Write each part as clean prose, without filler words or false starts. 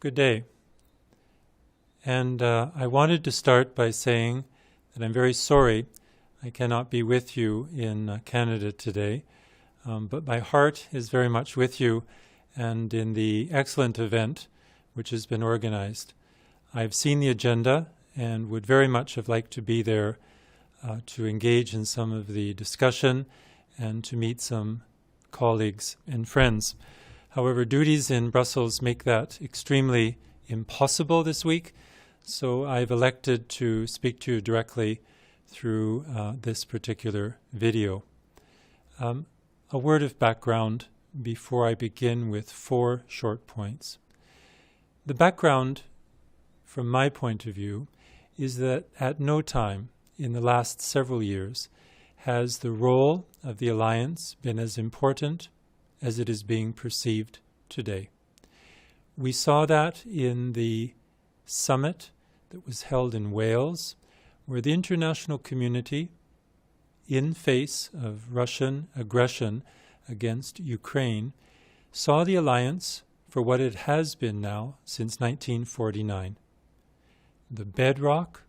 Good day. And I wanted to start by saying that I'm very sorry I cannot be with you in Canada today, but my heart is very much with you and in the excellent event which has been organized. I've seen the agenda and would very much have liked to be there to engage in some of the discussion and to meet some colleagues and friends. However, duties in Brussels make that extremely impossible this week, so I've elected to speak to you directly through this particular video. A word of background before I begin with 4 short points. The background, from my point of view, is that at no time in the last several years has the role of the Alliance been as important as it is being perceived today. We saw that in the summit that was held in Wales, where the international community, in face of Russian aggression against Ukraine, saw the Alliance for what it has been now since 1949, the bedrock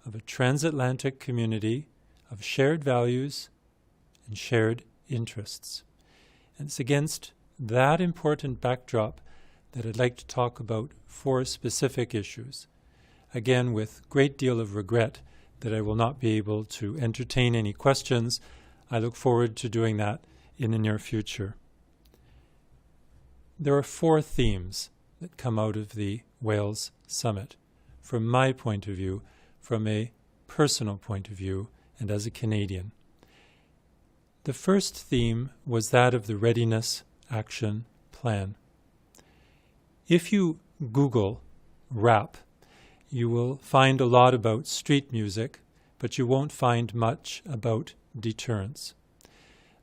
of a transatlantic community of shared values and shared interests. And it's against that important backdrop that I'd like to talk about 4 specific issues. Again, with great deal of regret that I will not be able to entertain any questions. I look forward to doing that in the near future. There are 4 themes that come out of the Wales Summit, from my point of view, from a personal point of view, and as a Canadian. The first theme was that of the Readiness Action Plan. If you Google rap, you will find a lot about street music, but you won't find much about deterrence.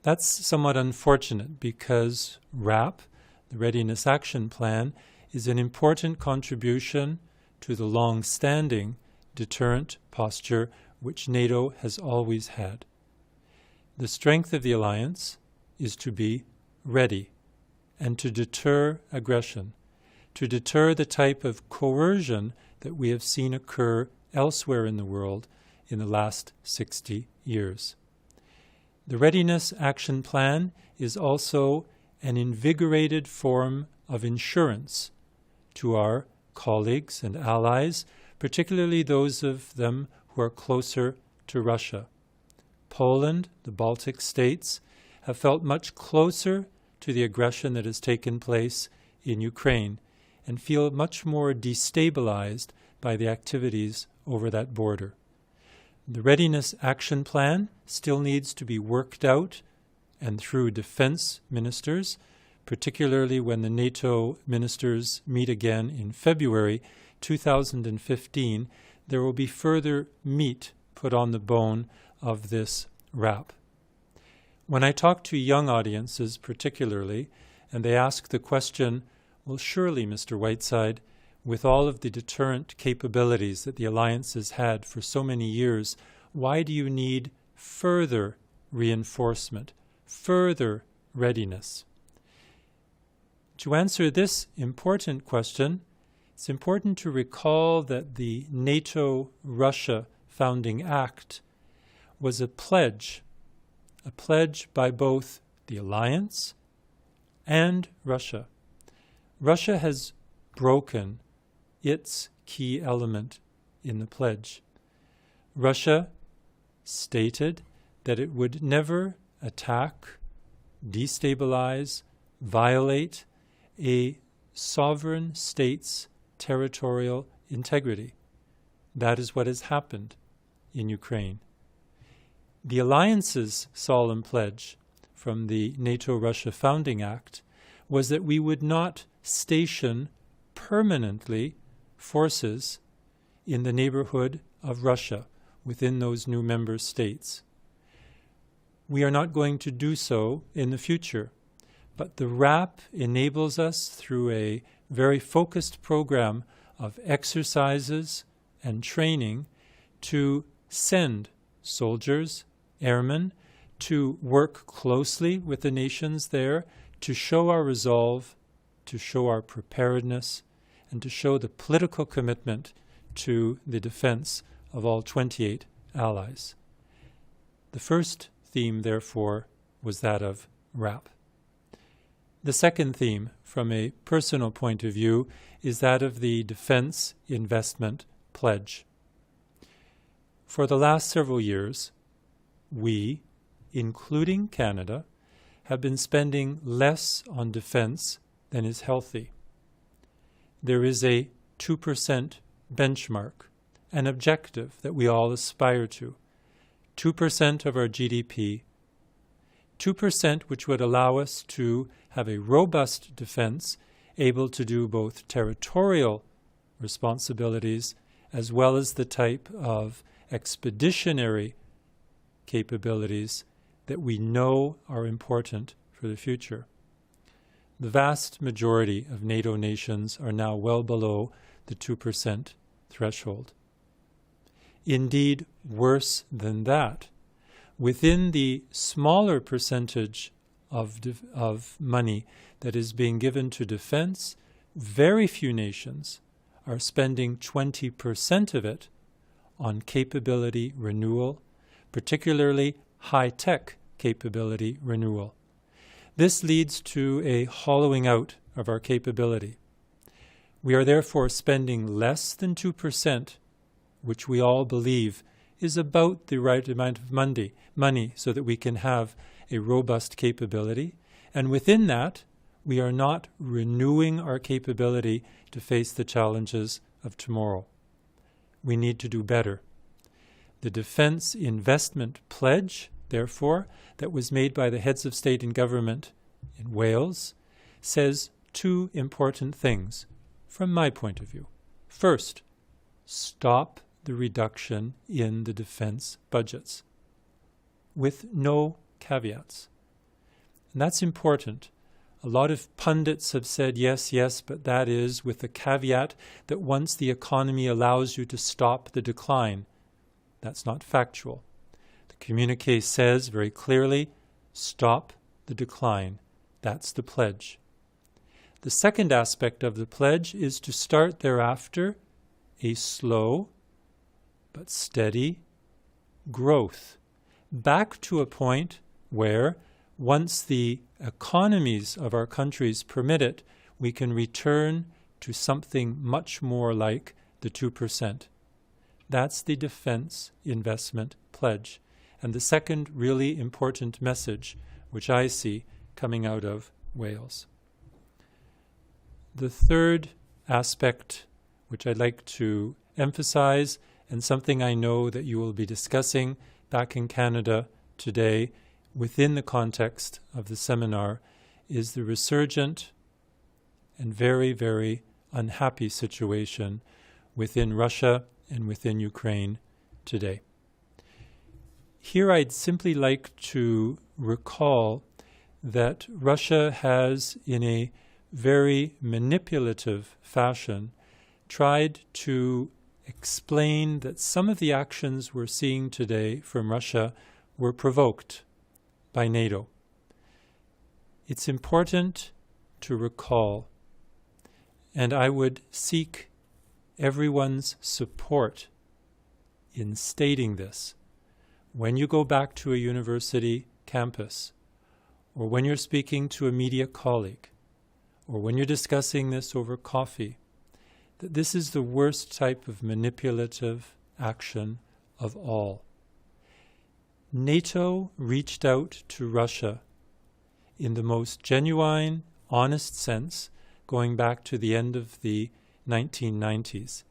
That's somewhat unfortunate because rap, the Readiness Action Plan, is an important contribution to the long-standing deterrent posture which NATO has always had. The strength of the Alliance is to be ready and to deter aggression, to deter the type of coercion that we have seen occur elsewhere in the world in the last 60 years. The Readiness Action Plan is also an invigorated form of insurance to our colleagues and allies, particularly those of them who are closer to Russia. Poland, the Baltic states, have felt much closer to the aggression that has taken place in Ukraine and feel much more destabilized by the activities over that border. The Readiness Action Plan still needs to be worked out, and through defense ministers, particularly when the NATO ministers meet again in February 2015, there will be further meat put on the bone of this rap. When I talk to young audiences particularly, and they ask the question, well, surely, Mr. Whiteside, with all of the deterrent capabilities that the Alliance has had for so many years, why do you need further reinforcement, further readiness? To answer this important question, it's important to recall that the NATO-Russia Founding Act was a pledge by both the Alliance and Russia. Russia has broken its key element in the pledge. Russia stated that it would never attack, destabilize, violate a sovereign state's territorial integrity. That is what has happened in Ukraine. The Alliance's solemn pledge from the NATO-Russia Founding Act was that we would not station permanently forces in the neighborhood of Russia within those new member states. We are not going to do so in the future, but the RAP enables us through a very focused program of exercises and training to send soldiers, airmen, to work closely with the nations there, to show our resolve, to show our preparedness, and to show the political commitment to the defense of all 28 allies. The first theme, therefore, was that of RAP. The second theme, from a personal point of view, is that of the Defense Investment Pledge. For the last several years, we, including Canada, have been spending less on defense than is healthy. There is a 2% benchmark, an objective that we all aspire to. 2% of our GDP, 2% which would allow us to have a robust defense, able to do both territorial responsibilities as well as the type of expeditionary capabilities that we know are important for the future. The vast majority of NATO nations are now well below the 2% threshold. Indeed, worse than that, within the smaller percentage of money that is being given to defense, very few nations are spending 20% of it on capability renewal, particularly high-tech capability renewal. This leads to a hollowing out of our capability. We are therefore spending less than 2%, which we all believe is about the right amount of money so that we can have a robust capability. And within that, we are not renewing our capability to face the challenges of tomorrow. We need to do better. The Defense Investment Pledge, therefore, that was made by the heads of state and government in Wales, says two important things from my point of view. First, stop the reduction in the defense budgets with no caveats. And that's important. A lot of pundits have said, yes, yes, but that is with the caveat that once the economy allows you to stop the decline. That's not factual. The communiqué says very clearly, stop the decline. That's the pledge. The second aspect of the pledge is to start thereafter a slow but steady growth, back to a point where, once the economies of our countries permit it, we can return to something much more like the 2%. That's the Defense Investment Pledge. And the second really important message, which I see coming out of Wales. The third aspect, which I'd like to emphasize, and something I know that you will be discussing back in Canada today within the context of the seminar, is the resurgent and very, very unhappy situation within Russia and within Ukraine today. Here I'd simply like to recall that Russia has, in a very manipulative fashion, tried to explain that some of the actions we're seeing today from Russia were provoked by NATO. It's important to recall, and I would seek everyone's support in stating this. When you go back to a university campus, or when you're speaking to a media colleague, or when you're discussing this over coffee, that this is the worst type of manipulative action of all. NATO reached out to Russia in the most genuine, honest sense, going back to the end of the 1990s.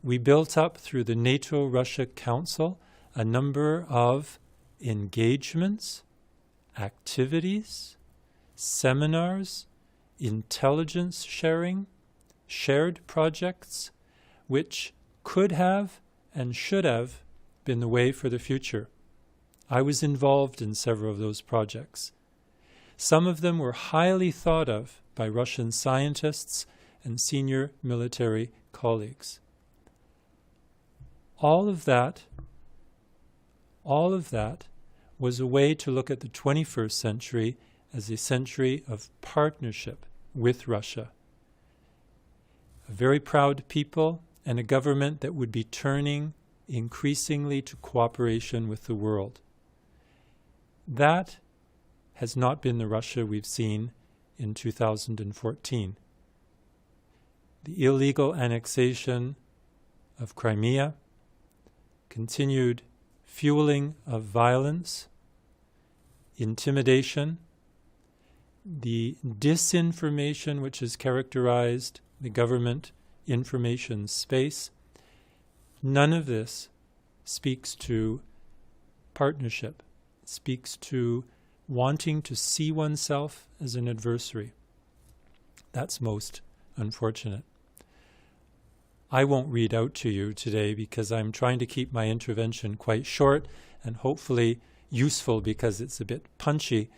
We built up through the NATO Russia Council a number of engagements, activities, seminars, intelligence sharing, shared projects, which could have and should have been the way for the future. I was involved in several of those projects. Some of them were highly thought of by Russian scientists and senior military colleagues. All of that was a way to look at the 21st century as a century of partnership with Russia. A a very proud people, and a government that would be turning increasingly to cooperation with the world. That has not been the Russia we've seen in 2014. The illegal annexation of Crimea, continued fueling of violence, intimidation, the disinformation which has characterized the government information space, none of this speaks to partnership, speaks to wanting to see oneself as an adversary. That's most unfortunate. I won't read out to you today because I'm trying to keep my intervention quite short and hopefully useful because it's a bit punchy.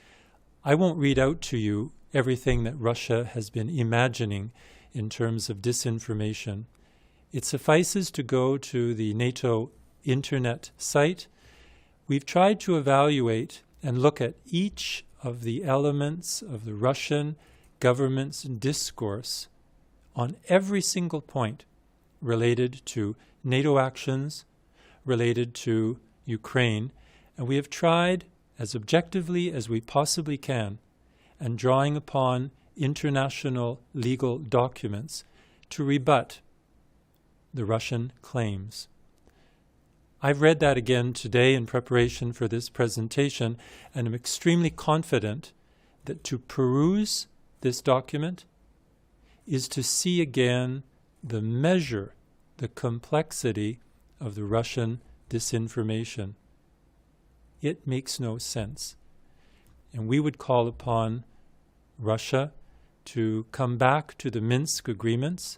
I won't read out to you everything that Russia has been imagining in terms of disinformation. It suffices to go to the NATO internet site. We've tried to evaluate and look at each of the elements of the Russian government's discourse on every single point related to NATO actions, related to Ukraine, and we have tried as objectively as we possibly can, and drawing upon international legal documents to rebut the Russian claims. I've read that again today in preparation for this presentation, and am extremely confident that to peruse this document is to see again the measure, the complexity of the Russian disinformation. It makes no sense. And we would call upon Russia to come back to the Minsk agreements,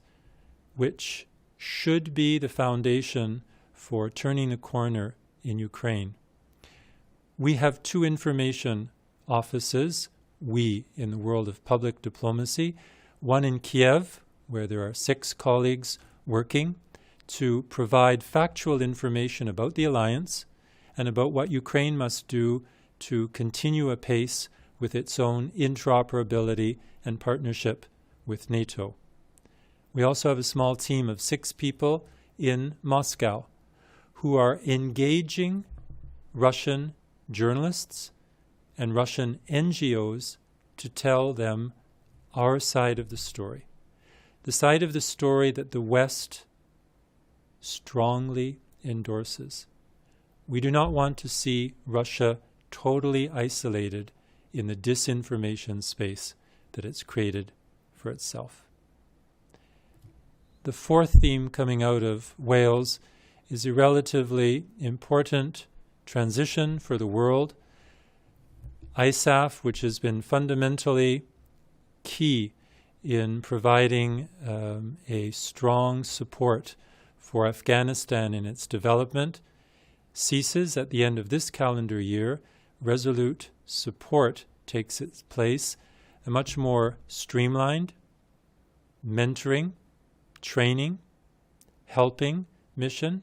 which should be the foundation for turning the corner in Ukraine. We have two information offices, we in the world of public diplomacy, one in Kiev, where there are 6 colleagues working to provide factual information about the alliance and about what Ukraine must do to continue apace with its own interoperability and partnership with NATO. We also have a small team of 6 people in Moscow who are engaging Russian journalists and Russian NGOs to tell them our side of the story, the side of the story that the West strongly endorses. We do not want to see Russia totally isolated in the disinformation space that it's created for itself. The fourth theme coming out of Wales is a relatively important transition for the world. ISAF, which has been fundamentally key in providing a strong support for Afghanistan in its development, ceases at the end of this calendar year. Resolute support takes its place, a much more streamlined mentoring, training, helping mission,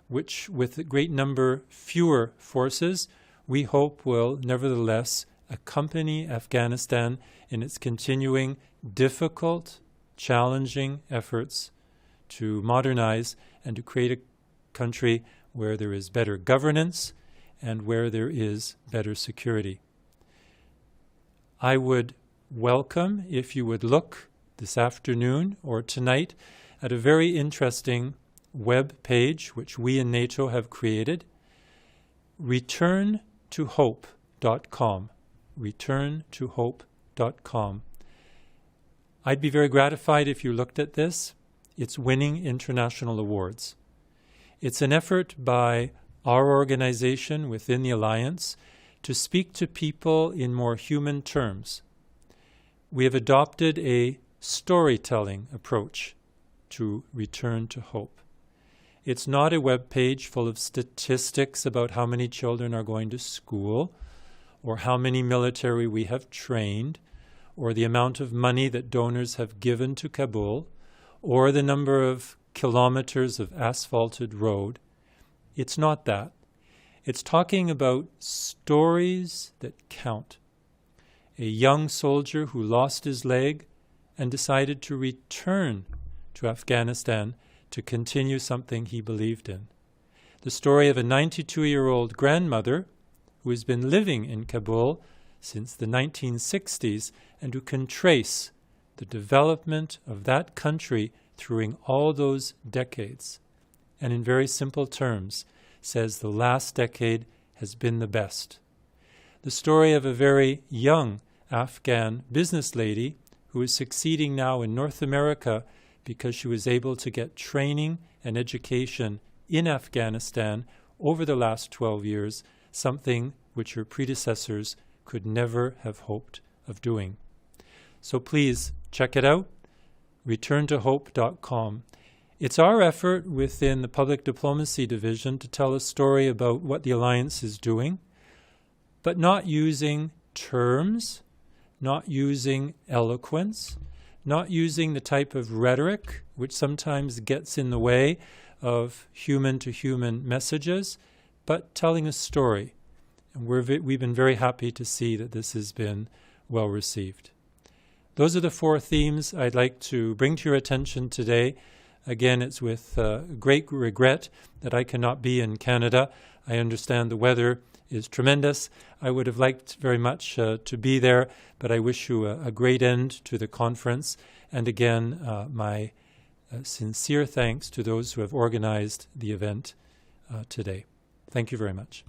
which with a great number fewer forces, we hope will nevertheless accompany Afghanistan in its continuing difficult, challenging efforts to modernize and to create a country where there is better governance and where there is better security. I would welcome if you would look this afternoon or tonight at a very interesting web page which we in NATO have created, returntohope.com. returntohope.com. I'd be very gratified if you looked at this. It's winning international awards. It's an effort by our organization within the Alliance to speak to people in more human terms. We have adopted a storytelling approach to Return to Hope. It's not a web page full of statistics about how many children are going to school, or how many military we have trained, or the amount of money that donors have given to Kabul, or the number of kilometers of asphalted road. It's not that. It's talking about stories that count. A young soldier who lost his leg and decided to return to Afghanistan to continue something he believed in. The story of a 92-year-old grandmother who has been living in Kabul since the 1960s and who can trace the development of that country through all those decades. And in very simple terms, says the last decade has been the best. The story of a very young Afghan business lady who is succeeding now in North America because she was able to get training and education in Afghanistan over the last 12 years, something which her predecessors could never have hoped of doing. So please check it out, returntohope.com. It's our effort within the Public Diplomacy Division to tell a story about what the Alliance is doing, but not using terms, not using eloquence, not using the type of rhetoric which sometimes gets in the way of human-to-human messages, but telling a story. And we've been very happy to see that this has been well received. Those are the 4 themes I'd like to bring to your attention today. Again, it's with great regret that I cannot be in Canada. I understand the weather is tremendous. I would have liked very much to be there, but I wish you a great end to the conference. And again, my sincere thanks to those who have organized the event today. Thank you very much.